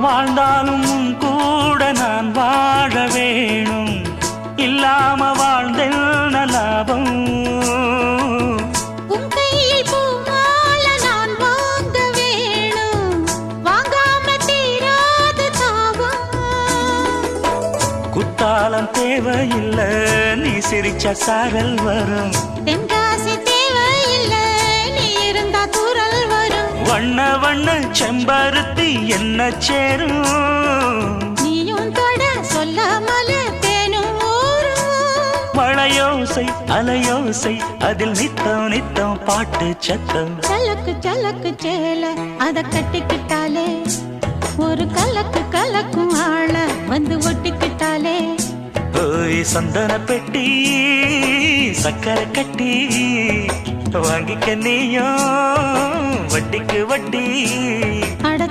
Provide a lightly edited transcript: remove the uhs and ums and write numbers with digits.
வாழ்ந்தாலும் உன் கூட நான் வாழ வேணும், இல்லாம வாழ்ந்தென்ன லாபம்? உன் கையில் பூமால நான் வாங்க வேணும், வாங்காம தீராத தாபம். குத்தாலம் தேவையில்லை, நீ சிரிச்ச சாரல் வரும். தென்காசி தேவையில்லை, நீ இருந்தா தூரல் வரும். வண்ண வண்ண செம்பருத்தி என்ன சேரும், நீயும் தொட சொல்லாமல தேனும் ஊரும். மழையோசை அலையோசை அதில் நித்தம் நித்தம் பாட்டு சத்தம். சலக்கு சலக்கு சேல அத கட்டிக்கிட்டாலே, ஒரு கலக்கு கலக்கும் ஆள வந்து ஒட்டிக்கிட்டாலே. ஓய் சந்தன பெட்டி சக்கரை கட்டி வாங்கிக்க நீயும் வட்டிக்கு வட்டி. அட